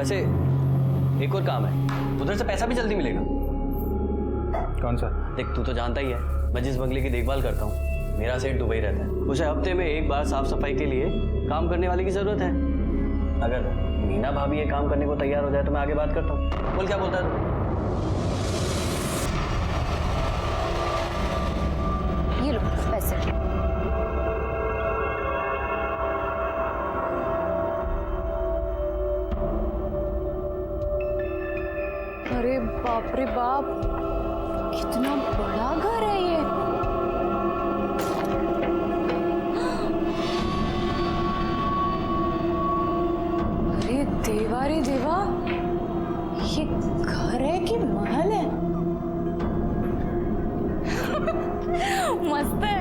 वैसे एक और काम है, उधर से पैसा भी जल्दी मिलेगा। कौन सा? देख तू तो जानता ही है, मैं जिस बंगले की देखभाल करता हूँ मेरा सेठ दुबई रहता है। उसे हफ्ते में एक बार साफ सफाई के लिए काम करने वाले की जरूरत है। अगर मीना भाभी ये काम करने को तैयार हो जाए तो मैं आगे बात करता हूँ। बोल क्या बोलता है तू? ये लो पैसे। अरे बाप रे बाप, कितना बड़ा घर है ये। अरे देवा रे देवा, ये घर है कि महल है? मस्त है।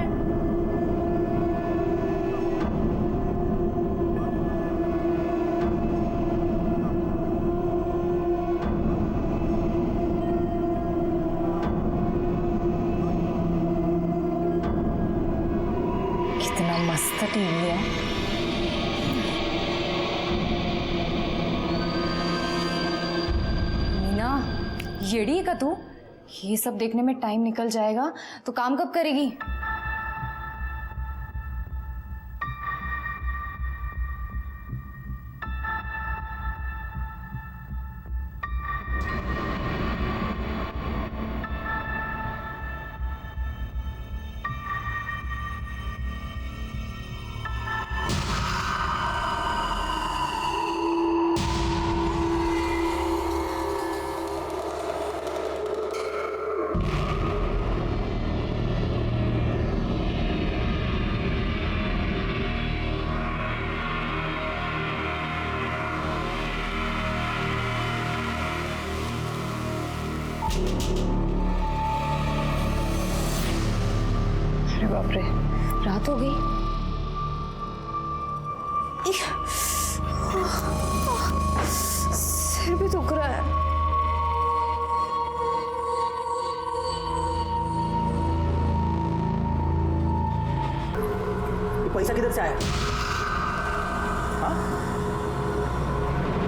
कितना मस्त टीवी है। मीना, येड़ी है का तू? ये सब देखने में टाइम निकल जाएगा तो काम कब करेगी? अरे बाप रे, रात हो गई। सिर भी दुख रहा है। ये पैसा किधर से आया? हाँ?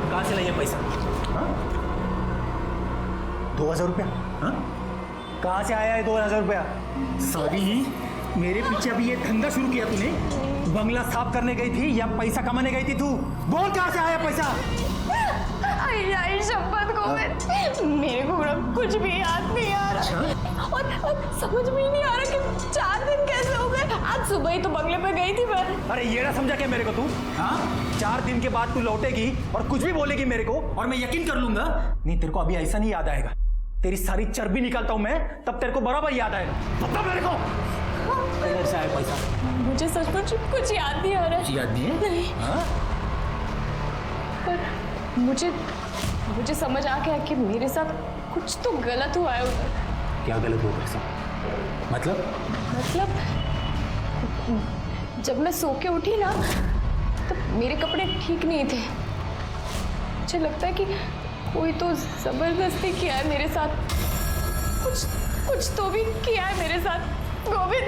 कहाँ से लाइए पैसा? हाँ? 2000 रुपया? हाँ? कहाँ से आया है 2000 रुपया? सारी मेरे पीछे अभी ये धंधा शुरू किया तूने? बंगला साफ करने गई थी या पैसा कमाने गई थी तू? बोल कहाँ से आया पैसा? आई शपथ गोविंद, मेरे को कुछ भी याद नहीं आ रहा। और समझ में ही नहीं आ रहा कि 4 दिन कैसे हो गए। आज सुबह ही तो बंगले पे गई थी मैं। अरे ये ना समझा क्या मेरे को तू? हाँ? 4 दिन के बाद तू लौटेगी और कुछ भी बोलेगी मेरे को और मैं यकीन कर लूंगा। नहीं, तेरे को अभी ऐसा नहीं याद आएगा। तेरी सारी चर्बी निकालता हूं मैं, तब तेरे को बराबर याद आएगा। बता मेरे को किधर से आया पैसा? मुझे सचमुच कुछ याद नहीं आ रहा है। याद नहीं है? नहीं। हाँ? पर मुझे समझ आ गया कि मेरे साथ कुछ तो गलत हुआ है उधर। क्या गलत हुआ तेरे साथ? मतलब जब मैं सो के उठी ना तो मेरे कपड़े ठीक नहीं थे। मुझे लगता है कि कोई तो जबरदस्ती किया है मेरे साथ। कुछ तो भी किया है मेरे साथ। गोविंद,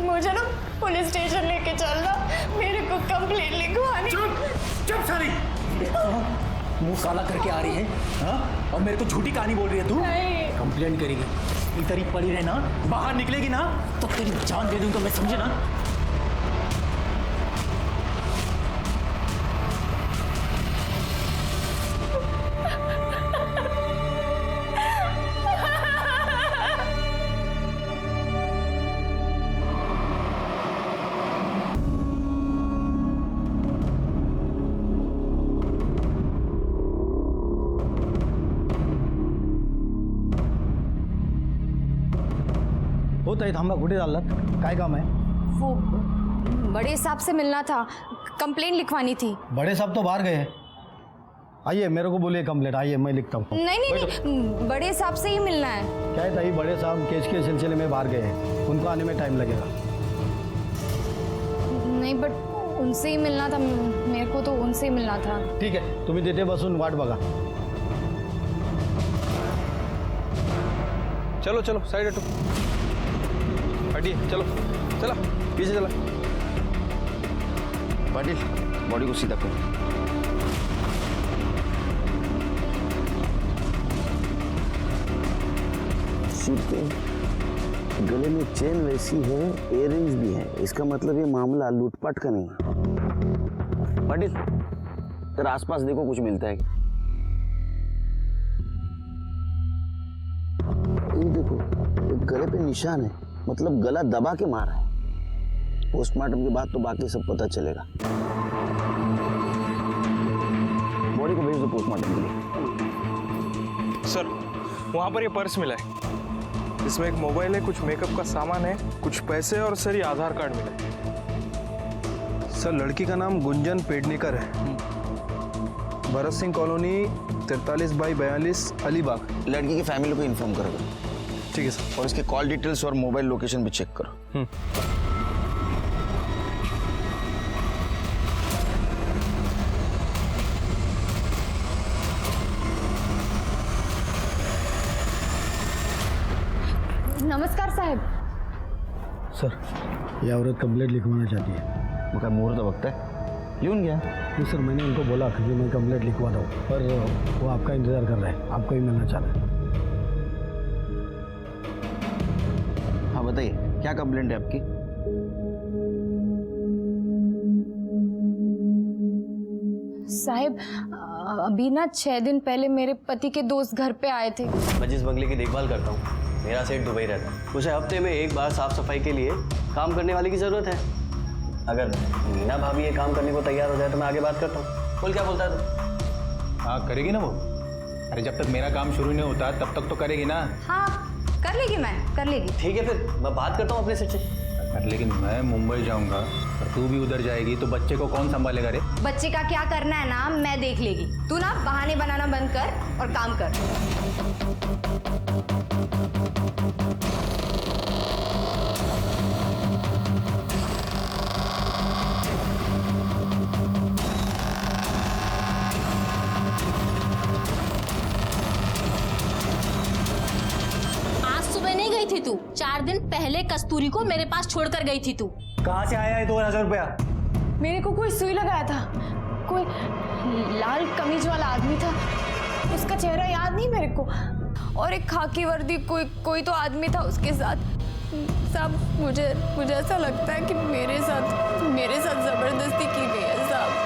मुझे ना पुलिस स्टेशन लेके चलना, मेरे को कंप्लेंट लिखवानी। चुप सारी, मुंह काला करके आ रही है। हाँ? और मेरे को झूठी कहानी बोल रही है तू? नहीं। कंप्लेंट करेगी, इधर ही पड़ी रहे ना, बाहर निकलेगी ना तो तेरी जान दे दूंगा मैं, समझे ना? होत आहे, थांबा. कुठे चाललात? काय काम आहे? वो बड़े साहब से मिलना था, कंप्लेंट लिखवानी थी। बड़े साहब तो बाहर गए हैं। आइए, मेरे को बोलिए कंप्लेंट। आइए, मैं लिखता हूँ। नहीं, बड़े साहब से ही मिलना है। क्या है ताई, बड़े साहब केस के सिलसिले में बाहर गए हैं, उनको आने में टाइम लगेगा। नहीं, बट उनसे ही मिलना था, मेरे को तो उनसे ही मिलना था। ठीक आहे, तुम्ही तिथे बसून वाट बघा। चलो चलो साइड हटो, हटिए, चलो चला पीछे चला। पाटिल बॉडी को सीधा करो। गले में चेन वैसी है, इयररिंग्स भी है, इसका मतलब ये मामला लूटपाट का नहीं है। पाटिल, तेरे आसपास देखो कुछ मिलता है क्या? ये देखो, एक गले पे निशान है, मतलब गला दबा के मारा है। पोस्टमार्टम के बाद तो बाकी सब पता चलेगा। बॉडी को भेज दो पोस्टमार्टम के लिए। सर, वहाँ पर ये पर्स मिला है। इसमें एक मोबाइल है, कुछ मेकअप का सामान है, कुछ पैसे और सर ये आधार कार्ड मिला है। सर, लड़की का नाम गुंजन पेडनेकर है, भरत सिंह कॉलोनी 43/42 अलीबाग। लड़की की फैमिली को इन्फॉर्म कर दो। ठीक है सर। और इसके कॉल डिटेल्स और मोबाइल लोकेशन भी चेक करो। नमस्कार साहब। सर, ये औरत कंप्लेंट लिखवाना चाहती है। वो क्या मुहूर्त वक्त है? लिखून गया। नहीं सर, मैंने उनको बोला कि मैं कंप्लेंट लिखवा दूँ, पर वो आपका इंतज़ार कर रहे हैं, आपको ही मिलना चाह रहे हैं। हाँ बताइए, क्या कंप्लेंट है आपकी? साहब, अभी ना 6 दिन पहले मेरे पति के दोस्त घर पे आए थे। मैं जिस बंगले की देखभाल करता हूँ, मेरा सेठ दुबई रहता है। उसे हफ्ते में एक बार साफ सफाई के लिए काम करने वाले की ज़रूरत है। अगर मीना भाभी ये काम करने को तैयार हो जाए तो मैं आगे बात करता हूँ। बोल, क्या बोलता है तू? हाँ, करेगी ना वो। अरे जब तक मेरा काम शुरू नहीं होता तब तक तो करेगी ना। हाँ, कर लेगी, मैं कर लेगी। ठीक है, फिर मैं बात करता हूँ अपने सेठ से। लेकिन मैं मुंबई जाऊंगा और तू भी उधर जाएगी तो बच्चे को कौन संभालेगा रे? बच्चे का क्या करना है ना, मैं देख लेगी। तू ना बहाने बनाना बंद कर और काम कर। थी तू 4 दिन पहले कस्तूरी को मेरे पास छोड़कर गई थी तू। कहाँ से आया है 2000 रुपया? मेरे को कोई सुई लगाया था, कोई लाल कमीज वाला आदमी था, उसका चेहरा याद नहीं मेरे को, और एक खाकी वर्दी कोई तो आदमी था उसके साथ। साहब, मुझे ऐसा लगता है कि मेरे साथ जबरदस्ती की गई है साहब।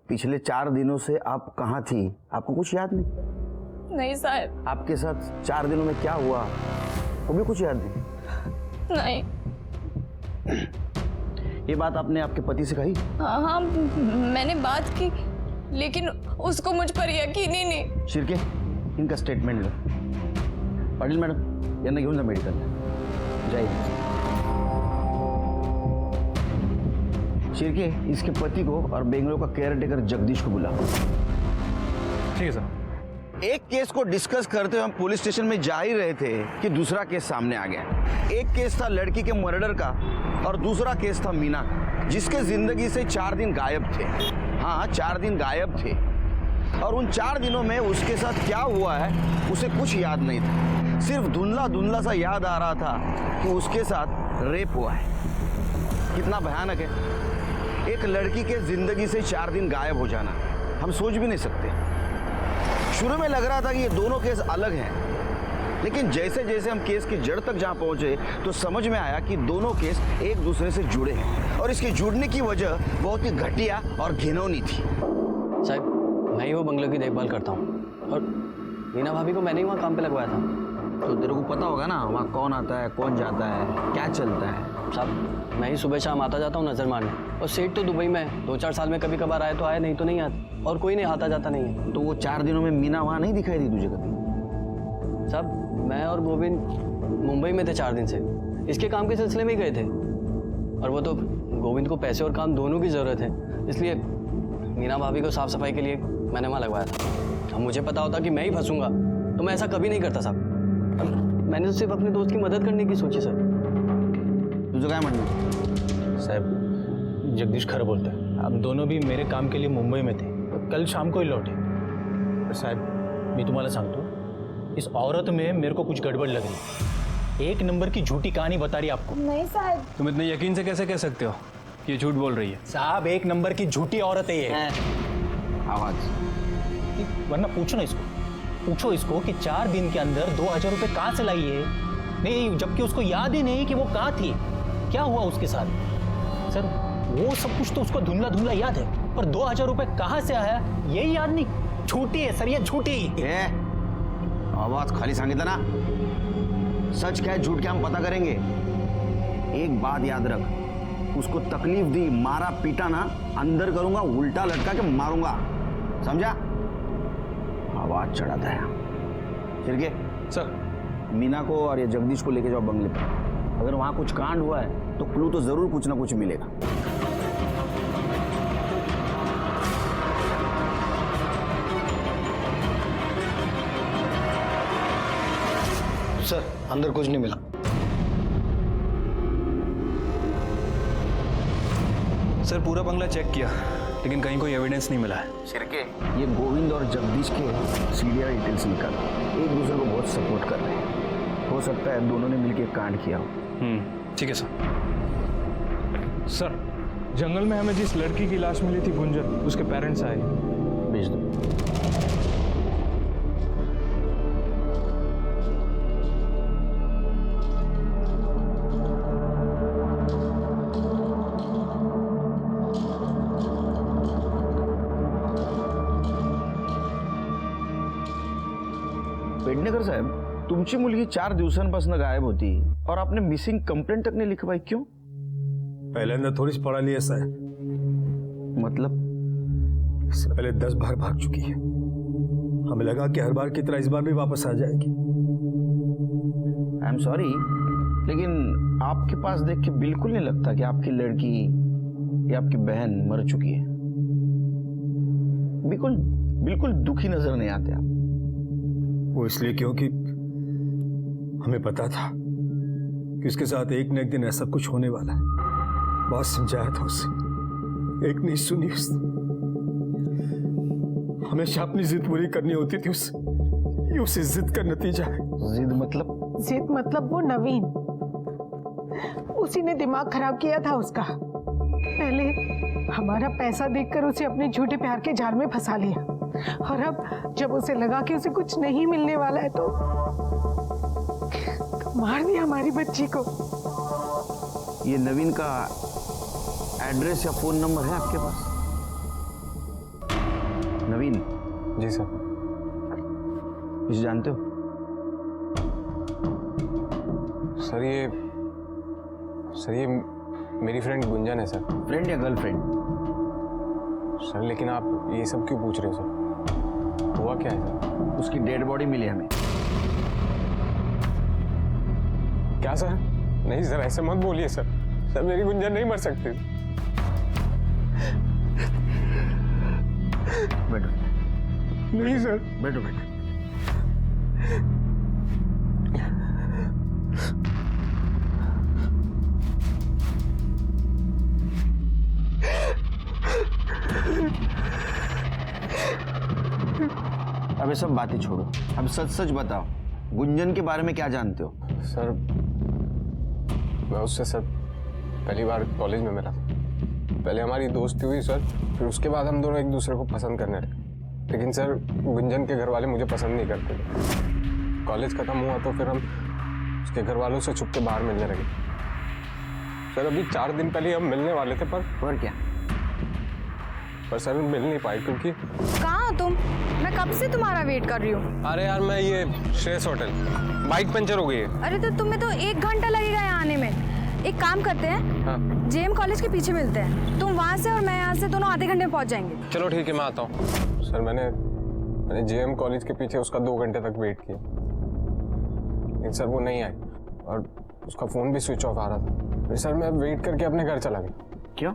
पिछले 4 दिनों से आप कहाँ थी? आपको कुछ याद नहीं? नहीं साहब। आपके साथ 4 दिनों में क्या हुआ वो भी कुछ याद नहीं? नहीं। ये बात आपने आपके पति से कही? हाँ, मैंने बात की, लेकिन उसको मुझ पर यकीन ही नहीं। शिर्के, इनका स्टेटमेंट लो। पाटिल मॅडम, यांना घेऊन जा मेडिकल। जाइए। शिर्के, इसके पति को और बेंगलोर का केयर टेकर जगदीश को बुलाओ। ठीक है सर। एक केस को डिस्कस करते हुए हम पुलिस स्टेशन में जा ही रहे थे कि दूसरा केस सामने आ गया। एक केस था लड़की के मर्डर का और दूसरा केस था मीना का, जिसके जिंदगी से 4 दिन गायब थे। हाँ, 4 दिन गायब थे और उन 4 दिनों में उसके साथ क्या हुआ है उसे कुछ याद नहीं था। सिर्फ धुंधला सा याद आ रहा था कि उसके साथ रेप हुआ है। कितना भयानक है, एक लड़की के जिंदगी से 4 दिन गायब हो जाना, हम सोच भी नहीं सकते। शुरू में लग रहा था कि ये दोनों केस अलग हैं, लेकिन जैसे जैसे हम केस की जड़ तक जहां पहुंचे तो समझ में आया कि दोनों केस एक दूसरे से जुड़े हैं और इसके जुड़ने की वजह बहुत ही घटिया और घिनौनी थी। साहब, मैं ही वो बंगले की देखभाल करता हूँ और मीना भाभी को मैंने ही वहाँ काम पे लगवाया था। तो तेरे को पता होगा ना वहाँ कौन आता है, कौन जाता है, क्या चलता है? साहब, मैं ही सुबह शाम आता जाता हूँ नजर मारने, और सेठ तो दुबई में है। 2-4 साल में कभी कभार आए तो आए, नहीं तो नहीं आते, और कोई नहीं आता जाता नहीं है। तो वो 4 दिनों में मीना वहाँ नहीं दिखाई दी तुझे कभी? साहब, मैं और गोविंद मुंबई में थे 4 दिन से, इसके काम के सिलसिले में ही गए थे, और वो तो गोविंद को पैसे और काम दोनों की ज़रूरत है, इसलिए मीना भाभी को साफ सफाई के लिए मैंने वहाँ लगवाया था। अब मुझे पता होता कि मैं ही फंसूंगा तो मैं ऐसा कभी नहीं करता साहब। मैंने तो सिर्फ अपने दोस्त की मदद करने की सोची सर। तुझं काय म्हणणं आहे? साहब, जगदीश खरं बोलता है। हम दोनों भी मेरे काम के लिए मुंबई में थे, कल शाम को ही लौटे। पर साहब, मी तुम्हाला सांगतो, इस औरत में मेरे को कुछ गड़बड़ लग रही। एक नंबर की झूठी कहानी बता रही आपको। नहीं साहब। तुम इतने यकीन से कैसे कह सकते हो कि ये झूठ बोल रही है? साहब, एक नंबर की झूठी औरत है ये। आवाज। वरना पूछो ना इसको, पूछो इसको कि 4 दिन के अंदर 2000 रुपए कहाँ से लाई है। नहीं, जबकि उसको याद ही नहीं कि वो कहाँ थी, क्या हुआ उसके साथ। सर वो सब कुछ तो उसको धुंधला धुंधला याद है, पर 2000 रुपए कहाँ से आया यही याद नहीं। झूठी है सर, ये झूठी। आवाज खाली सांगितलं ना, सच क्या है झूठ क्या हम पता करेंगे। एक बात याद रख, उसको तकलीफ दी, मारा पीटा ना, अंदर करूंगा, उल्टा लटका के मारूंगा, समझा। आवाज चढ़ाता है। फिर के सर मीना को और ये जगदीश को लेके जाओ बंगले पर। अगर वहां कुछ कांड हुआ है तो क्लू तो जरूर कुछ ना कुछ मिलेगा। सर अंदर कुछ नहीं मिला। सर पूरा बंगला चेक किया लेकिन कहीं कोई एविडेंस नहीं मिला है। शिरके, ये गोविंद और जगदीश के सीरियल डिटेल्स निकाल, एक दूसरे को बहुत सपोर्ट कर रहे हैं। हो सकता है दोनों ने मिलकर कांड किया हो। ठीक है सर। सर जंगल में हमें जिस लड़की की लाश मिली थी गुंजन, उसके पेरेंट्स आए। भेज दो। पेडणेकर साहेब, तुमची मुलगी 4 दिवसांपासून गायब होती और आपने मिसिंग कंप्लेंट तक नहीं लिखवाई, क्यों? पहले थोड़ी पढ़ा लिया ऐसा है, मतलब इससे पहले 10 बार भाग चुकी है। हमें लगा कि हर बार की तरह इस बार भी वापस आ जाएगी। आई एम सॉरी, लेकिन आपके पास देख के बिल्कुल नहीं लगता कि आपकी लड़की या आपकी बहन मर चुकी है। बिल्कुल बिल्कुल दुखी नजर नहीं आते आप। वो इसलिए क्योंकि हमें पता था कि उसके साथ एक न एक दिन ऐसा कुछ होने वाला है। बहुत समझाया था उसे, एक नहीं सुनी उसने। हमेशा अपनी जिद पूरी करनी होती थी उससे, ये उस जिद का नतीजा है। जिद मतलब? जिद मतलब वो नवीन, उसी ने दिमाग खराब किया था उसका। पहले हमारा पैसा देखकर उसे अपने झूठे प्यार के जाल में फंसा लिया, और अब जब उसे लगा कि उसे कुछ नहीं मिलने वाला है तो मार दिया हमारी बच्ची को। ये नवीन का एड्रेस या फोन नंबर है आपके पास? नवीन? जी सर। इसे जानते हो? सर ये मेरी फ्रेंड गुंजन है सर। फ्रेंड या गर्लफ्रेंड? सर लेकिन आप ये सब क्यों पूछ रहे हो सर? हुआ क्या है सर? उसकी डेड बॉडी मिली हमें। क्या सर? नहीं सर, ऐसे मत बोलिए सर। सर मेरी गुंजन नहीं मर सकती। बैठो। नहीं सर। बैठो बैठो। अब ये सब बातें छोड़ो, अब सच सच बताओ, गुंजन के बारे में क्या जानते हो? सर मैं उससे सर पहली बार कॉलेज में मिला था। पहले हमारी दोस्ती हुई सर, फिर उसके बाद हम दोनों एक दूसरे को पसंद करने लगे। लेकिन सर गुंजन के घर वाले मुझे पसंद नहीं करते थे। कॉलेज खत्म हुआ तो फिर हम उसके घर वालों से छुप के बाहर मिलने लगे। सर अभी 4 दिन पहले हम मिलने वाले थे, पर क्या? पर सर मिल नहीं पाए क्योंकि। कहाँ हो तुम? मैं कब से तुम्हारा वेट कर रही हूँ। अरे यार मैं ये श्रेयस होटल, बाइक पंचर हो गई है। अरे तो तुम्हें तो 1 घंटा लगेगा यहाँ आने में। एक काम करते हैं, हाँ। जेएम कॉलेज के पीछे मिलते हैं। तुम वहाँ से और मैं यहाँ से, दोनों आधे घंटे में पहुँच जाएंगे। चलो ठीक है, मैं आता हूँ। सर मैंने जेएम कॉलेज के पीछे उसका 2 घंटे तक वेट किया, लेकिन सर वो नहीं आए और उसका फ़ोन भी स्विच ऑफ आ रहा था। फिर सर मैं वेट करके अपने घर चला गया। क्यों?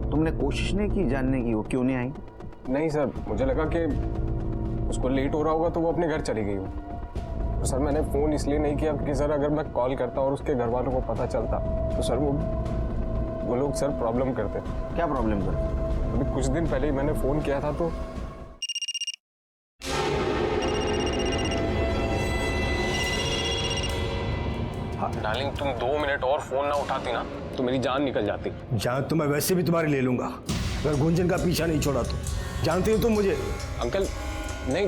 तुमने कोशिश नहीं की जानने की वो क्यों नहीं आई? नहीं सर, मुझे लगा कि उसको लेट हो रहा होगा तो वो अपने घर चली गई हो। तो सर मैंने फ़ोन इसलिए नहीं किया कि सर अगर मैं कॉल करता और उसके घर वालों को पता चलता तो सर वो लोग सर प्रॉब्लम करते। क्या प्रॉब्लम करते? अभी कुछ दिन पहले ही मैंने फ़ोन किया था तो डार्लिंग तुम 2 मिनट और फ़ोन ना उठाती ना तो मेरी जान निकल जाती। जान तो मैं वैसे भी तुम्हारी ले लूंगा, अगर गुंजन का पीछा नहीं छोड़ा तो। जानते हो तुम मुझे? अंकल नहीं,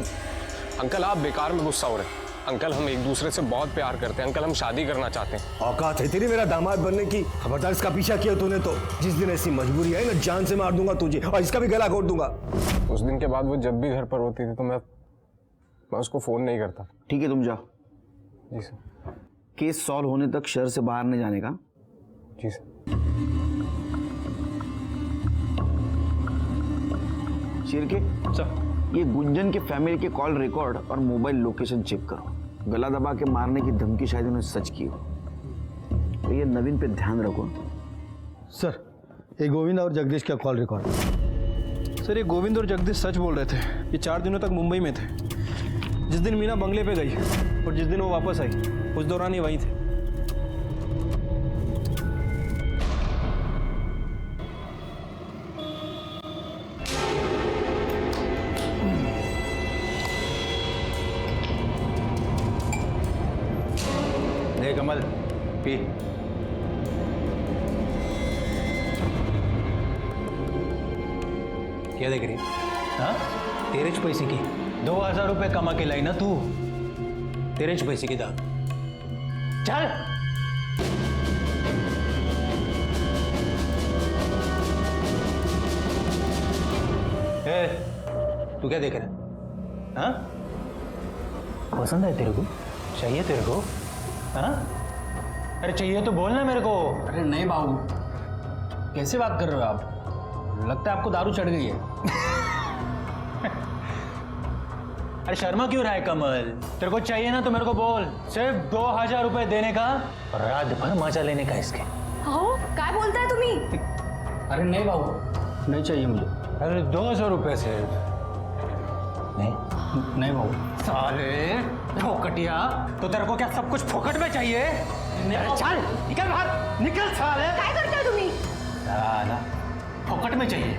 अंकल आप बेकार में गुस्सा हो रहे हैं। अंकल हम एक दूसरे से बहुत प्यार करते हैं अंकल, हम शादी करना चाहते हैं। औकात है तेरी मेरा दामाद बनने की? खबरदार इसका पीछा किया तूने तो जिस दिन ऐसी मजबूरी है ना, जान से मार दूंगा तुझे और इसका भी गला घोट दूंगा। उस दिन के बाद वो जब भी घर पर होती थी तो मैं उसको फोन नहीं करता। ठीक है तुम जाओ। जी सर। केस सॉल्व होने तक शहर से बाहर नहीं जाने का। जी सर। शिरके सर, ये गुंजन के फैमिली के कॉल रिकॉर्ड और मोबाइल लोकेशन चेक करो। गला दबा के मारने की धमकी शायद उन्होंने सच की हो, तो ये नवीन पे ध्यान रखो। सर ये गोविंद और जगदीश का कॉल रिकॉर्ड। सर ये गोविंद और जगदीश सच बोल रहे थे। ये 4 दिनों तक मुंबई में थे। जिस दिन मीना बंगले पे गई और जिस दिन वो वापस आई उस दौरान ही वहीं थे। देख कमल, पी। क्या देख रही? हाँ, तेरे च पैसे की 2000 रुपये कमा के लाई ना तू। तेरे च पैसे की दाग। चल। तू क्या देख रहा है? हाँ, पसंद है तेरे को? चाहिए तेरे को? हाँ? अरे चाहिए तो बोलना मेरे को। अरे नहीं बाबू, कैसे बात कर रहे हो आप? लगता है आपको दारू चढ़ गई है। अरे शर्मा क्यों रहा है कमल? तेरे को चाहिए ना तो मेरे को बोल। सिर्फ 2000 रुपए देने का और रात भर मजा लेने का इसके। हो काय बोलता है तुम्ही? अरे नहीं बाबू, नहीं चाहिए मुझे। अरे 200 रुपए सिर्फ। नहीं बाबू। साले फोकटिया, तो तेरे को क्या सब कुछ फोकट में चाहिए? अरे चल निकल बाहर, निकल साले। काय करता है तुम्ही? साला फोकट में चाहिए।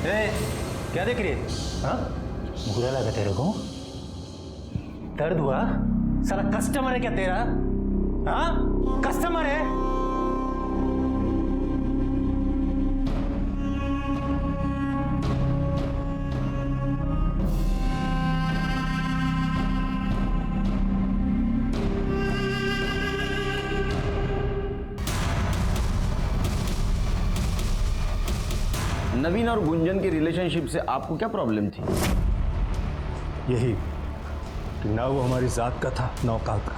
ए, क्या देख रही है? हाँ? बुरा लगा तेरे को? दर्द हुआ? साला कस्टमर है क्या तेरा? हाँ? कस्टमर है? नवीन और गुंजन की रिलेशनशिप से आपको क्या प्रॉब्लम थी? यही कि ना वो हमारी जात का था ना औकात का।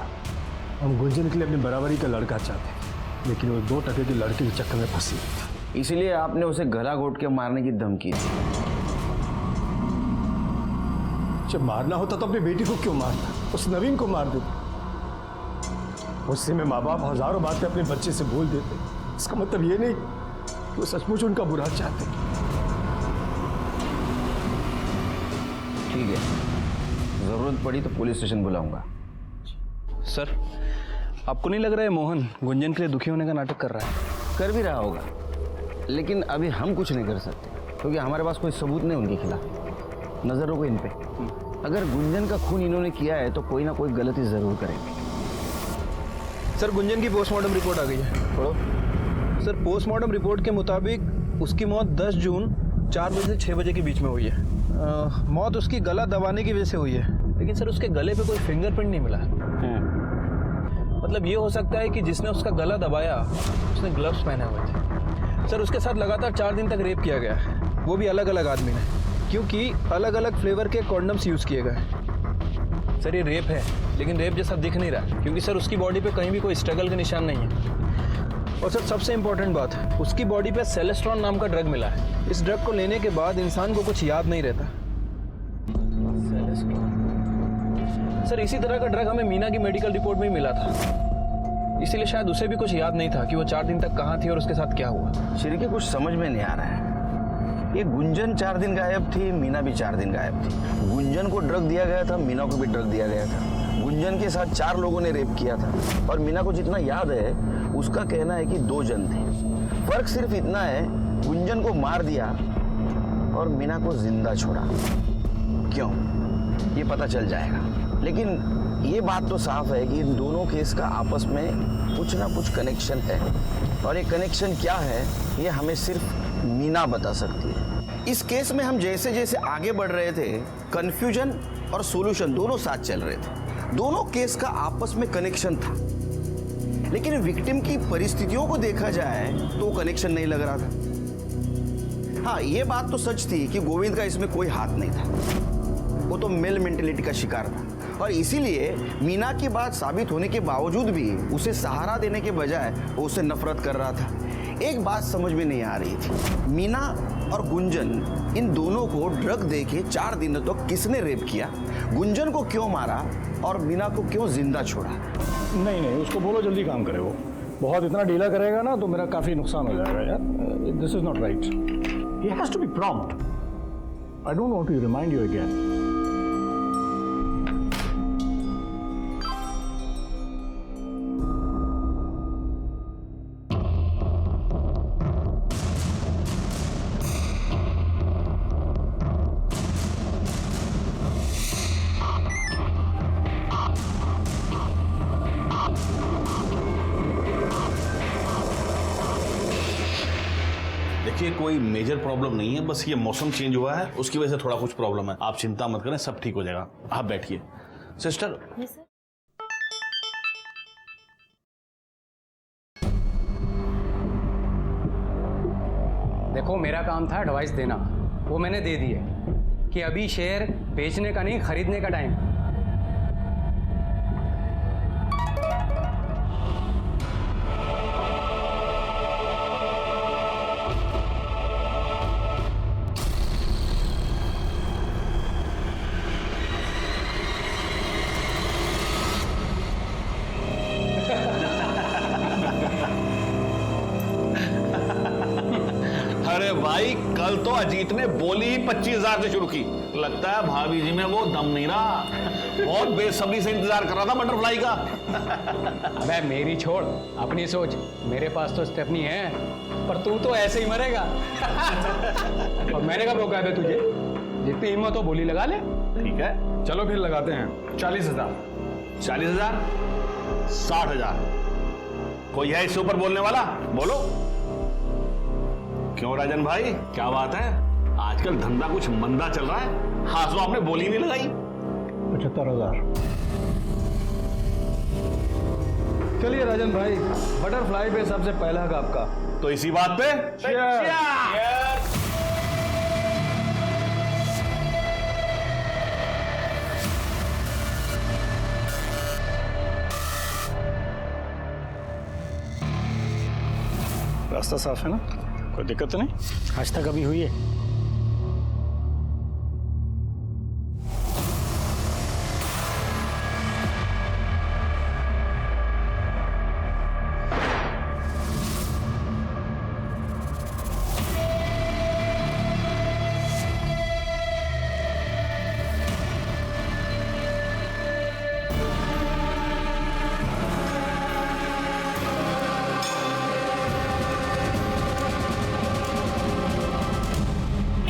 हम गुंजन के लिए अपनी बराबरी का लड़का चाहते थे, लेकिन वो 2 टके की लड़के के चक्कर में फंसी थी। इसलिए आपने उसे गला घोट के मारने की धमकी दी। जब मारना होता तो अपनी बेटी को क्यों मारता? उस नवीन को मार देते। उससे में माँ बाप हजारों बातें अपने बच्चे से बोल देते। इसका मतलब ये नहीं कि वो सचमुच उनका बुरा चाहते। ठीक है, जरूरत पड़ी तो पुलिस स्टेशन बुलाऊंगा। सर आपको नहीं लग रहा है मोहन गुंजन के लिए दुखी होने का नाटक कर रहा है? कर भी रहा होगा, लेकिन अभी हम कुछ नहीं कर सकते क्योंकि हमारे पास कोई सबूत नहीं उनके खिलाफ। नजर रखो इन पे। अगर गुंजन का खून इन्होंने किया है तो कोई ना कोई गलती जरूर करेंगे। सर गुंजन की पोस्टमार्टम रिपोर्ट आ गई है। पढ़ो। सर पोस्टमार्टम रिपोर्ट के मुताबिक उसकी मौत 10 जून 4 बजे से 6 बजे के बीच में हुई है। मौत उसकी गला दबाने की वजह से हुई है, लेकिन सर उसके गले पे कोई फिंगरप्रिंट नहीं मिला। मतलब ये हो सकता है कि जिसने उसका गला दबाया उसने ग्लव्स पहने हुए थे। सर उसके साथ लगातार 4 दिन तक रेप किया गया है, वो भी अलग अलग आदमी ने, क्योंकि अलग अलग फ्लेवर के कॉन्डम्स यूज़ किए गए। सर ये रेप है, लेकिन रेप जैसा दिख नहीं रहा, क्योंकि सर उसकी बॉडी पे कहीं भी कोई स्ट्रगल के निशान नहीं है। और सर सबसे इम्पोर्टेंट बात, उसकी बॉडी पे सेलेस्ट्रॉन नाम का ड्रग मिला है। इस ड्रग को लेने के बाद इंसान को कुछ याद नहीं रहता। सर इसी तरह का ड्रग हमें मीना की मेडिकल रिपोर्ट में ही मिला था, इसीलिए शायद उसे भी कुछ याद नहीं था कि वो 4 दिन तक कहाँ थी और उसके साथ क्या हुआ। श्री के कुछ समझ में नहीं आ रहा है। ये गुंजन 4 दिन गायब थी, मीना भी 4 दिन गायब थी। गुंजन को ड्रग दिया गया था, मीना को भी ड्रग दिया गया था। गुंजन के साथ 4 लोगों ने रेप किया था और मीना को जितना याद है उसका कहना है कि 2 जन थे। फर्क सिर्फ इतना है, गुंजन को मार दिया और मीना को जिंदा छोड़ा। क्यों, ये पता चल जाएगा। लेकिन ये बात तो साफ है कि इन दोनों केस का आपस में कुछ ना कुछ कनेक्शन है, और ये कनेक्शन क्या है ये हमें सिर्फ मीना बता सकती है। इस केस में हम जैसे जैसे आगे बढ़ रहे थे, कंफ्यूजन और सॉल्यूशन दोनों साथ चल रहे थे। दोनों केस का आपस में कनेक्शन था, लेकिन विक्टिम की परिस्थितियों को देखा जाए तो कनेक्शन नहीं लग रहा था। हाँ, ये बात तो सच थी कि गोविंद का इसमें कोई हाथ नहीं था, वो तो मेल मेंटेलिटी का शिकार था, और इसीलिए मीना की बात साबित होने के बावजूद भी उसे सहारा देने के बजाय वो उससे नफरत कर रहा था। एक बात समझ में नहीं आ रही थी, मीना और गुंजन इन दोनों को ड्रग देके 4 दिनों तक किसने रेप किया, गुंजन को क्यों मारा और मीना को क्यों जिंदा छोड़ा? नहीं नहीं, उसको बोलो जल्दी काम करे। वो बहुत इतना ढीला करेगा ना तो मेरा काफी नुकसान हो जाएगा यार। This is not right, he has to be prompt. I don't want to remind you again. देखिए, कोई मेजर प्रॉब्लम नहीं है, बस ये मौसम चेंज हुआ है उसकी वजह से थोड़ा कुछ प्रॉब्लम है। आप चिंता मत करें, सब ठीक हो जाएगा। आप बैठिए। सिस्टर, देखो, मेरा काम था एडवाइस देना, वो मैंने दे दी है कि अभी शेयर बेचने का नहीं खरीदने का टाइम। अरे भाई, कल तो अजीत ने बोली ही 25,000 से शुरू की। लगता है भाभी जी में वो दम नहीं रहा, बहुत बेसब्री से इंतजार कर रहा था बटरफ्लाई का। अबे मेरी छोड़, अपनी सोच। मेरे पास तो स्टेफनी है, पर तू तो ऐसे ही मरेगा। और मैंने कब रोका है तुझे? जितनी हिम्मत हो बोली लगा ले। ठीक है, चलो फिर लगाते हैं 40,000। 40,000, 60,000। कोई है इससे ऊपर बोलने वाला? बोलो। क्यों राजन भाई, क्या बात है? आजकल धंधा कुछ मंदा चल रहा है। हाँ, तो आपने बोली नहीं लगाई। 75,000। चलिए राजन भाई, बटरफ्लाई पे सबसे पहला हक आपका। तो इसी बात पे रास्ता साफ है ना? कोई दिक्कत तो नहीं? आज तक अभी हुई है?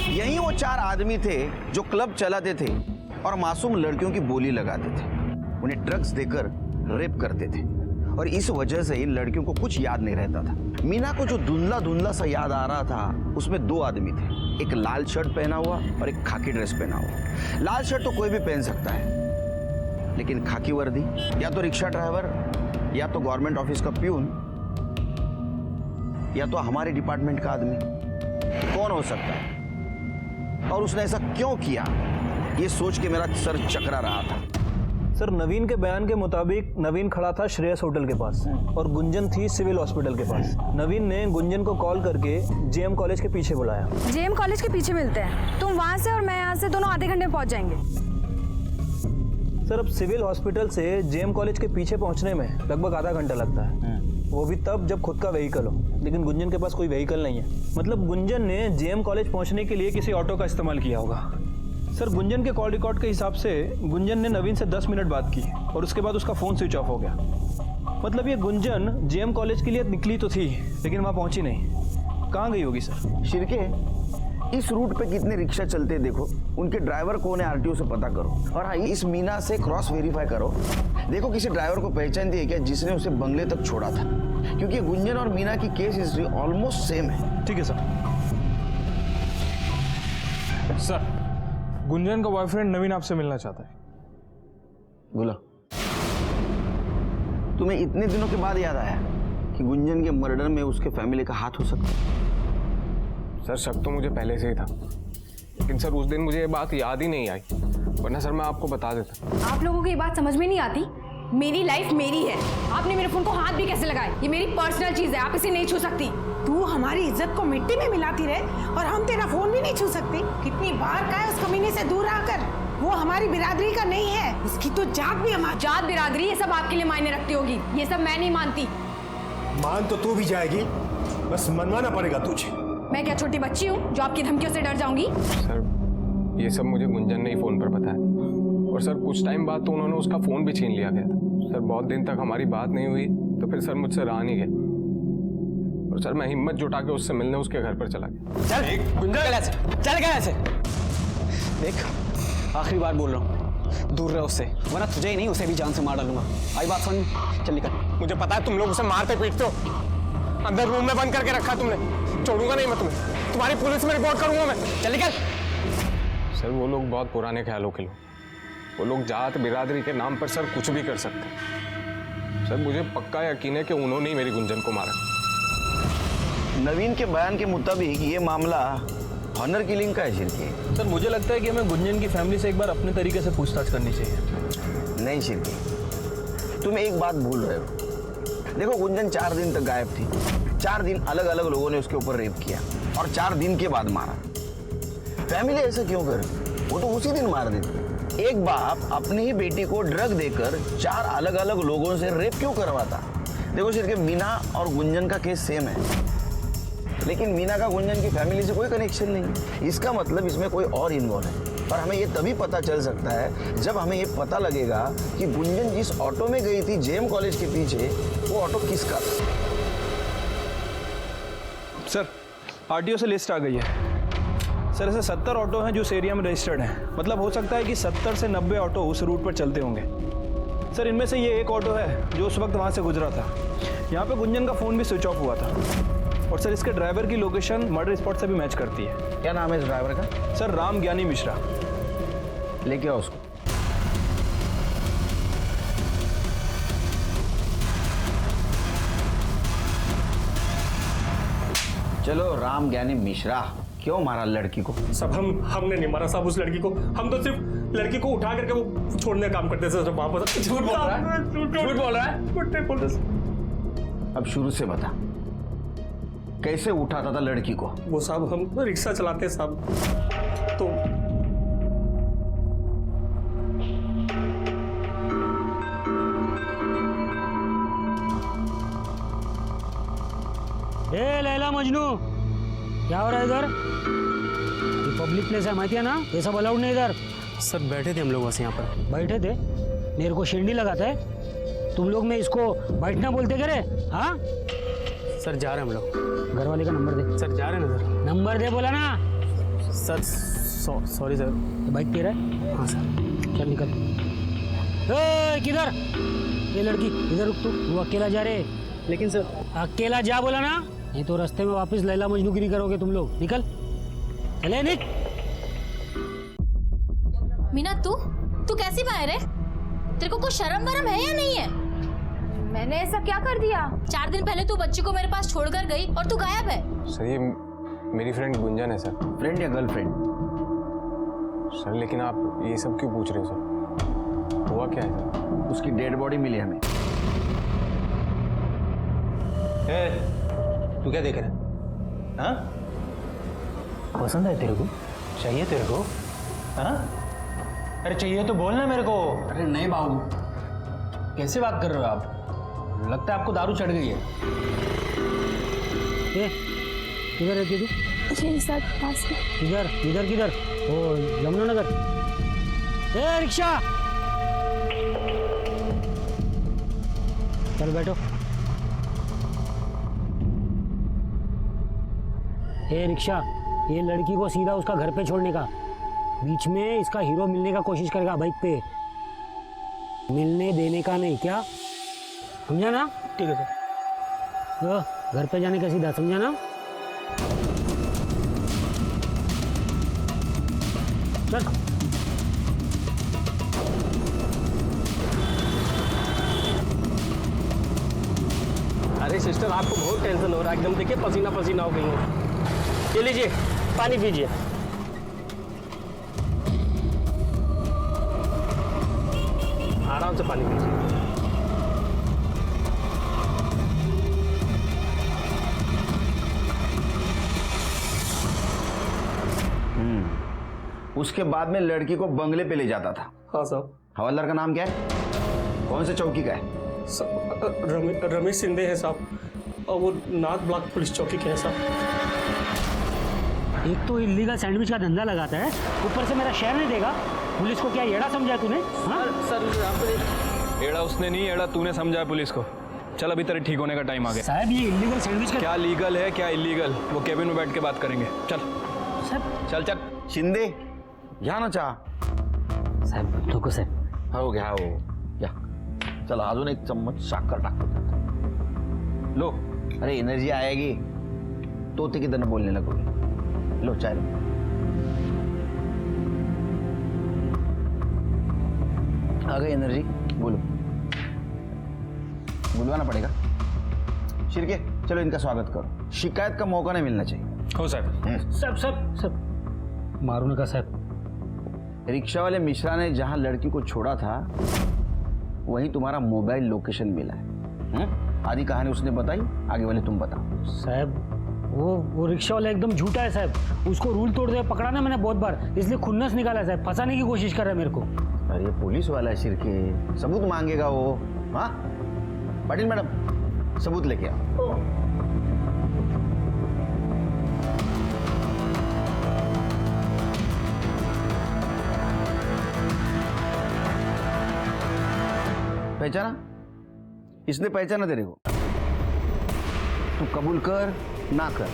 यही वो 4 आदमी थे जो क्लब चलाते थे और मासूम लड़कियों की बोली लगाते थे, उन्हें ड्रग्स देकर रेप करते थे, और इस वजह से इन लड़कियों को कुछ याद नहीं रहता था। मीना को जो धुंधला धुंधला सा याद आ रहा था, उसमें 2 आदमी थे, एक लाल शर्ट पहना हुआ और एक खाकी ड्रेस पहना हुआ। लाल शर्ट तो कोई भी पहन सकता है, लेकिन खाकी वर्दी या तो रिक्शा ड्राइवर, या तो गवर्नमेंट ऑफिस का प्यून, या तो हमारे डिपार्टमेंट का आदमी। कौन हो सकता है और उसने ऐसा क्यों किया, ये सोच के मेरा सर चकरा रहा था। सर, नवीन के बयान के मुताबिक नवीन खड़ा था श्रेयस होटल के पास और गुंजन थी सिविल हॉस्पिटल के पास। नवीन ने गुंजन को कॉल करके जेएम कॉलेज के पीछे बुलाया। जेएम कॉलेज के पीछे मिलते हैं, तुम वहां से और मैं यहाँ से, दोनों आधे घंटे में पहुंच जाएंगे। सर, अब सिविल हॉस्पिटल से जेएम कॉलेज के पीछे पहुंचने में लगभग आधा घंटा लगता है, वो भी तब जब खुद का व्हीकल हो, लेकिन गुंजन के पास कोई व्हीकल नहीं है। मतलब गुंजन ने जेएम कॉलेज पहुंचने के लिए किसी ऑटो का इस्तेमाल किया होगा। सर, गुंजन के कॉल रिकॉर्ड के हिसाब से गुंजन ने नवीन से 10 मिनट बात की और उसके बाद उसका फ़ोन स्विच ऑफ हो गया। मतलब ये गुंजन जेएम कॉलेज के लिए निकली तो थी, लेकिन वहाँ पहुँची नहीं। कहाँ गई होगी सर? शिरके, इस रूट पे कितने रिक्शा चलते देखो, उनके ड्राइवर कौन है आरटीओ से पता करो, और हाँ, इस मीना से क्रॉस वेरीफाई करो देखो किसी ड्राइवर को पहचानती है क्या जिसने उसे बंगले तक छोड़ा था? क्योंकि गुंजन और मीना की केस हिस्ट्री ऑलमोस्ट सेम है। ठीक है सर। सर, गुंजन का बॉयफ्रेंड नवीन आपसे मिलना चाहता है। बोला, तुम्हें इतने दिनों के बाद याद आया कि गुंजन के मर्डर में उसके फैमिली का हाथ हो सकता है? सर शक तो मुझे पहले से ही था, लेकिन सर उस दिन मुझे ये बात याद ही नहीं आई, वरना सर मैं आपको बता देता। आप लोगों को ये बात समझ में नहीं आती? मेरी लाइफ मेरी है, आपने मेरे फोन को हाथ भी कैसे लगाए? ये मेरी पर्सनल चीज है, आप इसे नहीं छू सकती। तू हमारी इज्जत को मिट्टी में मिलाती रहे और हम तेरा फोन भी नहीं छू सकते। कितनी बार कहा है उस कमीने से दूर आकर, वो हमारी बिरादरी का नहीं है, उसकी तो जात भी हमारी। जात बिरादरी ये सब आपके लिए मायने रखती होगी, ये सब मैं नहीं मानती। मान तो तू भी जाएगी, बस मनवाना पड़ेगा तुझे। मैं क्या छोटी बच्ची हूँ जो आपकी धमकियों से डर जाऊंगी? सर ये सब मुझे गुंजन ने ही फोन पर बताया, और सर कुछ टाइम बाद तो उन्होंने उसका फोन भी छीन लिया गया था। सर बहुत दिन तक हमारी बात नहीं हुई, तो फिर सर मुझसे रहा नहीं गया, और सर मैं हिम्मत जुटा के उससे मिलने उसके घर पर चला गया। चल गया ऐसे। देख, आखिरी बार बोल रहा हूँ, दूर रहे उससे, वरना तुझे ही नहीं उसे भी जान से मार डालूंगा। आई बात समझ में? चल निकल। मुझे पता है तुम लोग उसे मारते पीटते हो, अंदर रूम में बंद करके रखा तुमने, छोड़ूंगा नहीं मैं तुम्हें, तुम्हारी पुलिस में रिपोर्ट करूंगा मैं। चल निकल। सर वो लोग बहुत पुराने ख्यालों के लोग, वो लोग जात बिरादरी के नाम पर सर कुछ भी कर सकते हैं। सर मुझे पक्का यकीन है कि उन्होंने ही मेरी गुंजन को मारा। नवीन के बयान के मुताबिक ये मामला ऑनर किलिंग का है शिरके। सर मुझे लगता है कि हमें गुंजन की फैमिली से एक बार अपने तरीके से पूछताछ करनी चाहिए। नहीं शिरके, तुम एक बात भूल रहे हो। देखो गुंजन 4 दिन तक गायब थी, 4 दिन अलग अलग लोगों ने उसके ऊपर रेप किया और 4 दिन के बाद मारा। फैमिली ऐसा क्यों करे? वो तो उसी दिन मार देती। एक बाप अपनी ही बेटी को ड्रग देकर 4 अलग अलग लोगों से रेप क्यों करवाता? देखो शिरके, मीना और गुंजन का केस सेम है, लेकिन मीना का गुंजन की फैमिली से कोई कनेक्शन नहीं। इसका मतलब इसमें कोई और इन्वॉल्व है। पर हमें ये तभी पता चल सकता है जब हमें ये पता लगेगा कि गुंजन जिस ऑटो में गई थी जेएम कॉलेज के पीछे, वो ऑटो किसका था। सर आरटीओ से लिस्ट आ गई है। सर ऐसे 70 ऑटो हैं जो उस एरिया में रजिस्टर्ड हैं। मतलब हो सकता है कि 70 से 90 ऑटो उस रूट पर चलते होंगे। सर इनमें से ये एक ऑटो है जो उस वक्त वहाँ से गुजरा था। यहाँ पे गुंजन का फ़ोन भी स्विच ऑफ हुआ था, और सर इसके ड्राइवर की लोकेशन मर्डर स्पॉट से भी मैच करती है। क्या नाम है इस ड्राइवर का? सर राम ज्ञानी मिश्रा। लेके आओ उसको। चलो, राम ज्ञानी मिश्रा, क्यों मारा लड़की को? सब हमने नहीं मारा साहब उस लड़की को। हम तो सिर्फ लड़की को उठा करके वो छोड़ने का काम करते थे। वापस झूठ बोल रहा है, झूठ बोल रहा है। अब शुरू से बता, कैसे उठाता था लड़की को? वो साहब हम रिक्शा चलाते साहब, तो ए लैला मजनू, क्या हो रहा है इधर? ये पब्लिक प्लेस है, माहिती है ना, ये सब अलाउड नहीं इधर। सर बैठे थे हम लोग बस यहाँ पर। बैठे थे? मेरे को शेंडी लगाता है? तुम लोग में इसको बैठना बोलते क्या रे? हाँ सर जा रहे हैं हम लोग। घर वाले का नंबर दे। सर जा रहे हैं ना सर। नंबर दे बोला ना। Sir sorry sir. बाइक तेरा है? हाँ सर। चल निकल। ए किधर? ये लड़की इधर रुक, तू अकेला जा रहे? लेकिन सर अकेला जा बोला ना, नहीं तो रास्ते में वापस लैला मजनूगिरी करोगे तुम लोग। निकल, चले निक। मीना तू कैसी बाहर है? तेरे को कुछ शर्म वरम है या नहीं है? मैंने ऐसा क्या कर दिया? 4 दिन पहले तू बच्ची को मेरे पास छोड़कर गई और तू गायब है। सर ये मेरी फ्रेंड गुंजन है सर। फ्रेंड या गर्लफ्रेंड? सर लेकिन आप ये सब क्यों पूछ रहे हो सर? हुआ क्या है सर? उसकी डेड बॉडी मिली हमें। तू क्या देख रहा है? हाँ, पसंद है तेरे को? चाहिए तेरे को? हाँ, अरे चाहिए तो बोलना मेरे को। अरे नहीं बाबू, कैसे बात कर रहे हो आप? लगता है आपको दारू चढ़ गई है। किधर रहती तू? मेरे साथ पास में। किधर इधर किधर? ओ यमुनानगर। ए रिक्शा, चल बैठो। ए रिक्शा, ये लड़की को सीधा उसका घर पे छोड़ने का, बीच में इसका हीरो मिलने का कोशिश करेगा बाइक पे। मिलने देने का नहीं, क्या समझा ना? ठीक है सर। तो घर पे जाने का सीधा, समझा ना? चल। अरे सिस्टर, आपको बहुत टेंशन हो रहा है, एकदम देखिए पसीना पसीना हो गई हो। ये लीजिए पानी पीजिए। आराम से पानी पीजिए। उसके बाद में लड़की को बंगले पे ले जाता था। हाँ साहब। हवलदार का नाम क्या है? कौन से चौकी का है? रमेश शिंदे है साहब, और वो नाथ ब्लॉक पुलिस चौकी के है साहब। एक तो इलीगल सैंडविच का धंधा लगाता है, ऊपर से मेरा शेयर नहीं देगा। पुलिस को क्या एड़ा समझा तूने? हाँ? सर आपने एड़ा उसने नहीं, एड़ा तूने समझा है पुलिस को। चल अभी तेरे ठीक होने का टाइम आ गया। साहब ये इलीगल सैंडविच का क्या लीगल है क्या इलीगल, वो केबिन में बैठ के बात करेंगे। चल साहब, चल चल शिंदे, यहाँ ना चाह। साहब ठोको साहब। हो गया हो या चल अजून एक चम्मच साखर टाकतो लो। अरे एनर्जी आएगी तोते की तरह बोलने लगोगे। लो चाय लो। आ गई एनर्जी, बोलो। बुलवाना पड़ेगा। शिरके चलो इनका स्वागत करो, शिकायत का मौका नहीं मिलना चाहिए। हो साहब। सब मारू नका साहब। रिक्शा वाले मिश्रा ने जहां लड़की को छोड़ा था वहीं तुम्हारा मोबाइल लोकेशन मिला है। आधी कहानी उसने बताई, आगे वाले तुम बताओ। साहब वो रिक्शा वाला एकदम झूठा है साहब। उसको रूल तोड़ते हुए पकड़ा ना मैंने बहुत बार, इसलिए खुन्नस निकाला साहब। फंसाने की कोशिश कर रहा है मेरे को। अरे पुलिस वाला है शिरके, सबूत मांगेगा वो। हाँ पाटिल मैडम, सबूत लेके आओ। पहचाना? इसने पहचाना तेरे को? तू कबूल कर ना कर,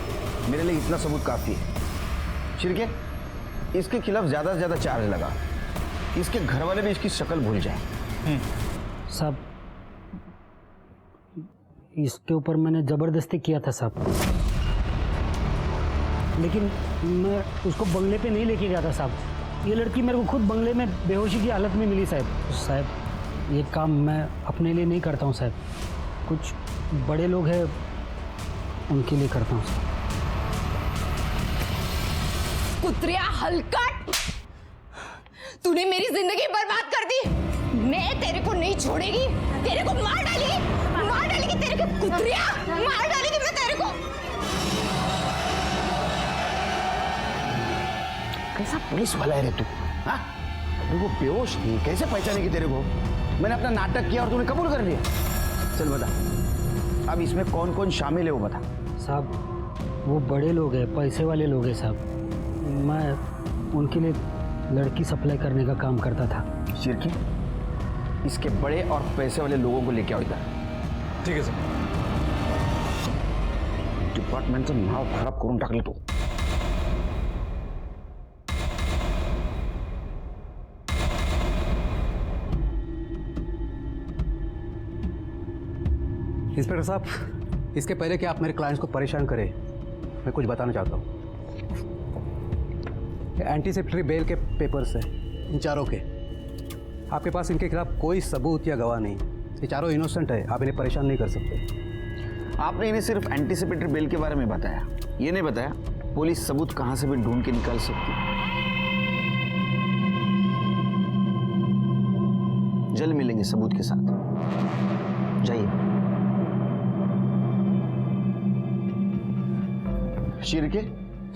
मेरे लिए इतना सबूत काफी है। शिरके, इसके खिलाफ ज्यादा से ज्यादा चार्ज लगा, इसके घर वाले भी इसकी शक्ल भूल जाए। साहब इसके ऊपर मैंने जबरदस्ती किया था साहब, लेकिन मैं उसको बंगले पे नहीं लेके गया था साहब। ये लड़की मेरे को खुद बंगले में बेहोशी की हालत में मिली साहब। साहब ये काम मैं अपने लिए नहीं करता हूँ साहब, कुछ बड़े लोग हैं उनके लिए करता हूँ साहब। कुतरिया हलकट, तूने मेरी जिंदगी बर्बाद कर दी। मैं तेरे को नहीं छोड़ेगी, तेरे को मार डालेगी तेरे को। कुतरिया मार डालेगी मैं तेरे को। कैसा पुलिस वाला है रे तू? हाँ वो बेहोश थी, कैसे पहचानेगी तेरे को? मैंने अपना नाटक किया और तूने कबूल कर लिया। चल बता, अब इसमें कौन कौन शामिल है वो बता। साहब वो बड़े लोग हैं, पैसे वाले लोग हैं साहब। मैं उनके लिए लड़की सप्लाई करने का काम करता था। शिरकी, इसके बड़े और पैसे वाले लोगों को लेके आओ इधर। ठीक है सर। डिपार्टमेंटचं नाव खराब करून टाकलं तू। इंस्पेक्टर साहब, इसके पहले कि आप मेरे क्लाइंट्स को परेशान करें, मैं कुछ बताना चाहता हूँ। एंटीसिपेटरी बेल के पेपर्स हैं इन चारों के। आपके पास इनके खिलाफ कोई सबूत या गवाह नहीं। ये चारों इनोसेंट है, आप इन्हें परेशान नहीं कर सकते। आपने इन्हें सिर्फ एंटीसिपेटरी बेल के बारे में बताया, ये नहीं बताया पुलिस सबूत कहां से भी ढूंढ के निकाल सकती। जल्द मिलेंगे सबूत के साथ, जाइए। शिरके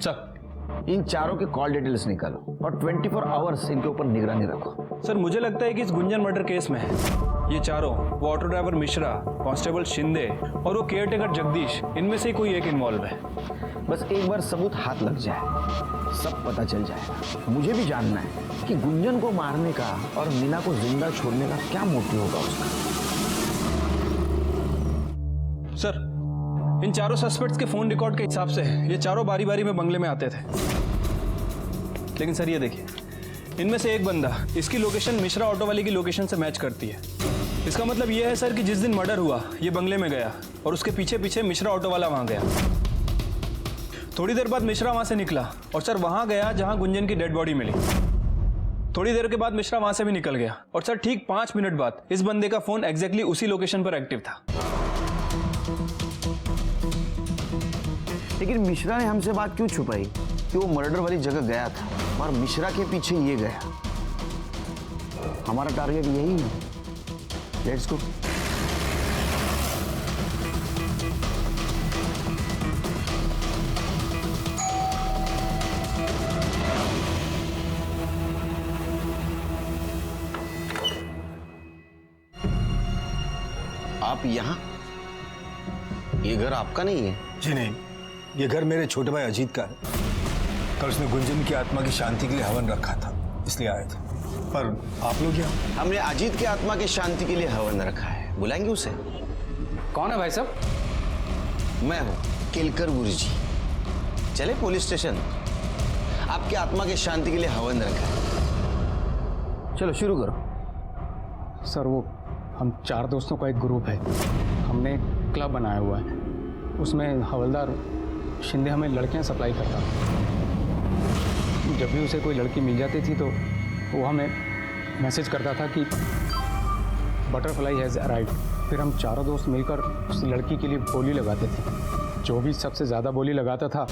सर, इन चारों के कॉल डिटेल्स निकालो और 24 आवर्स इनके ऊपर निगरानी रखो। सर मुझे लगता है कि इस गुंजन मर्डर केस में ये चारों, वो auto driver Mishra, constable Shinde और वो केयरटेकर जगदीश, इनमें से कोई एक इन्वॉल्व है। बस एक बार सबूत हाथ लग जाए सब पता चल जाएगा। मुझे भी जानना है कि गुंजन को मारने का और मीना को जिंदा छोड़ने का क्या मोटिव होगा उसका। सर इन चारों सस्पेक्ट्स के फोन रिकॉर्ड के हिसाब से ये चारों बारी बारी में बंगले में आते थे। लेकिन सर ये देखिए, इनमें से एक बंदा इसकी लोकेशन मिश्रा ऑटो वाले की लोकेशन से मैच करती है। इसका मतलब यह है सर कि जिस दिन मर्डर हुआ ये बंगले में गया और उसके पीछे पीछे मिश्रा ऑटो वाला वहां गया। थोड़ी देर बाद मिश्रा वहां से निकला और सर वहां गया जहां गुंजन की डेड बॉडी मिली। थोड़ी देर के बाद मिश्रा वहां से भी निकल गया और सर ठीक 5 मिनट बाद इस बंदे का फोन एग्जैक्टली उसी लोकेशन पर एक्टिव था। लेकिन मिश्रा ने हमसे बात क्यों छुपाई कि वो मर्डर वाली जगह गया था और मिश्रा के पीछे ये गया? हमारा टारगेट यही है। Let's go. आप यहाँ? ये घर आपका नहीं है? जी नहीं, ये घर मेरे छोटे भाई अजीत का है। कल उसने गुंजन की आत्मा की शांति के लिए हवन रखा था, इसलिए आए थे। पर आप लोग यहाँ? हमने अजीत की आत्मा की शांति के लिए हवन रखा है। बुलाएंगे उसे? कौन है भाई साहब? मैं हूँ केलकर गुरुजी। चले पुलिस स्टेशन, आपकी आत्मा की शांति के लिए हवन रखा है। चलो शुरू करो। सर वो हम 4 दोस्तों का एक ग्रुप है, हमने एक क्लब बनाया हुआ है, उसमें हवलदार शिंदे हमें लड़कियां सप्लाई करता था। जब भी उसे कोई लड़की मिल जाती थी तो वो हमें मैसेज करता था कि बटरफ्लाई हैज़ अराइव्ड। फिर हम चारों दोस्त मिलकर उस लड़की के लिए बोली लगाते थे। जो भी सबसे ज़्यादा बोली लगाता था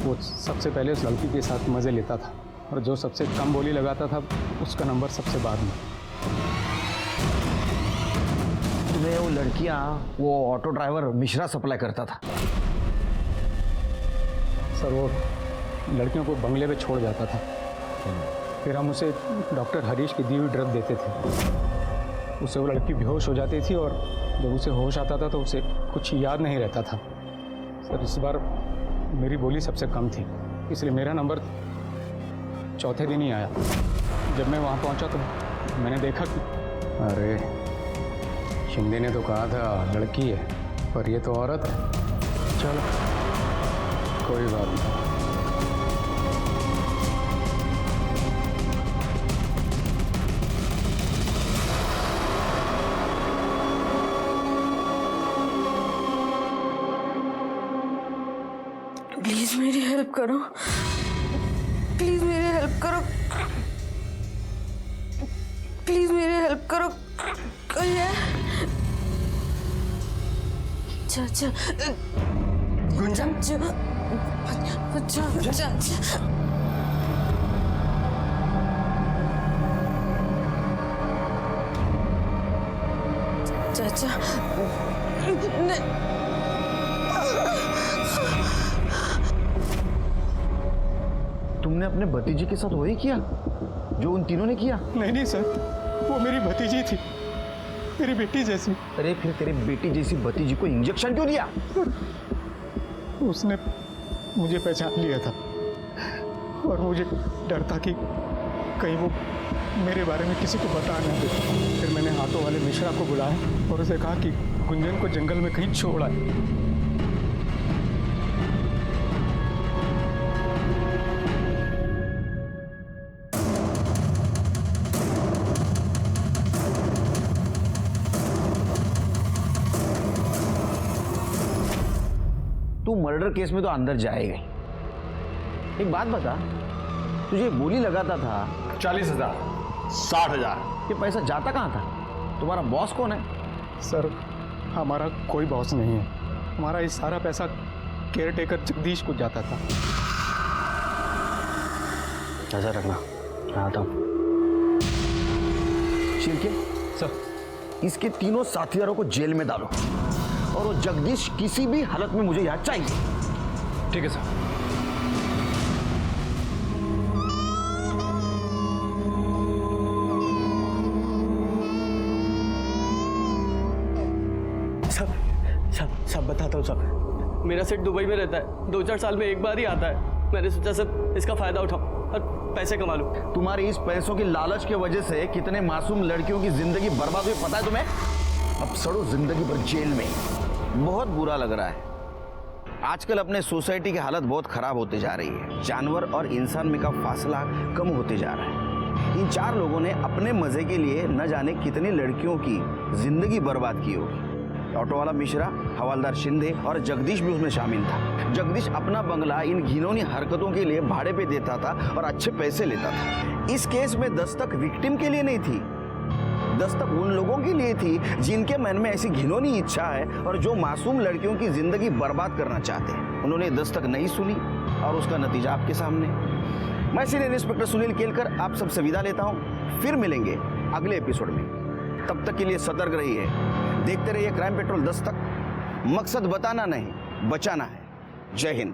वो सबसे पहले उस लड़की के साथ मज़े लेता था, और जो सबसे कम बोली लगाता था उसका नंबर सबसे बाद में। वो लड़कियां वो ऑटो ड्राइवर मिश्रा सप्लाई करता था। सर वो लड़कियों को बंगले पे छोड़ जाता था, फिर हम उसे डॉक्टर हरीश की दी हुई ड्रग देते थे। उससे वो लड़की बेहोश हो जाती थी और जब उसे होश आता था तो उसे कुछ याद नहीं रहता था। सर इस बार मेरी बोली सबसे कम थी, इसलिए मेरा नंबर चौथे दिन ही आया। जब मैं वहाँ पहुँचा तो मैंने देखा कि अरे शिंदे ने तो कहा था लड़की है, पर ये तो औरत है। चलो कोई बात नहीं। प्लीज मेरी हेल्प करो, प्लीज मेरी हेल्प करो, प्लीज मेरी हेल्प करो। कोई है? अच्छा गुंजन, अच्छा तुमने अपने भतीजी के साथ वही किया जो उन तीनों ने किया? नहीं सर, वो मेरी भतीजी थी, मेरी बेटी जैसी। अरे फिर तेरी बेटी जैसी भतीजी को इंजेक्शन क्यों दिया? उसने मुझे पहचान लिया था और मुझे डर था कि कहीं वो मेरे बारे में किसी को बता ना दे। फिर मैंने ऑटो वाले मिश्रा को बुलाया और उसे कहा कि गुंजन को जंगल में कहीं छोड़ आए। तू मर्डर केस में तो अंदर जाएगा। एक बात बता, तुझे बोली लगाता था 40,000, 60,000। ये पैसा जाता कहाँ था? तुम्हारा बॉस कौन है? सर हमारा कोई बॉस नहीं है, हमारा ये सारा पैसा केयर टेकर जगदीश को जाता था। नजर रखना, मैं आता हूँ। शिरके सर इसके तीनों साथियों को जेल में डालो और वो जगदीश किसी भी हालत में मुझे यहाँ चाहिए। ठीक है सर। सब बताता हूँ सब। मेरा सेठ दुबई में रहता है, 2-4 साल में एक बार ही आता है। मैंने सोचा सब इसका फायदा उठाऊं और पैसे कमा लूं। तुम्हारी इस पैसों की लालच की वजह से कितने मासूम लड़कियों की जिंदगी बर्बाद हुई पता है तुम्हें? अब सड़ो जिंदगी भर जेल में। बहुत बुरा लग रहा है। आजकल अपने सोसाइटी की हालत बहुत खराब होते जा रही है। जानवर और इंसान में का फासला कम होते जा रहा है। इन 4 लोगों ने अपने मजे के लिए न जाने कितनी लड़कियों की जिंदगी बर्बाद की होगी। ऑटो वाला मिश्रा, हवालदार शिंदे और जगदीश भी उसमें शामिल था। जगदीश अपना बंगला इन घिनौनी हरकतों के लिए भाड़े पे देता था और अच्छे पैसे लेता था। इस केस में दस्तक विक्टिम के लिए नहीं थी, दस्तक उन लोगों के लिए थी जिनके मन में ऐसी घिनौनी इच्छा है और जो मासूम लड़कियों की जिंदगी बर्बाद करना चाहते हैं। उन्होंने दस्तक नहीं सुनी और उसका नतीजा आपके सामने। मैं सीनियर इंस्पेक्टर सुनील केलकर आप सबसे विदा लेता हूं। फिर मिलेंगे अगले एपिसोड में। तब तक के लिए सतर्क रहिए, देखते रहिए क्राइम पेट्रोल दस्तक। मकसद बताना नहीं, बचाना है। जय हिंद।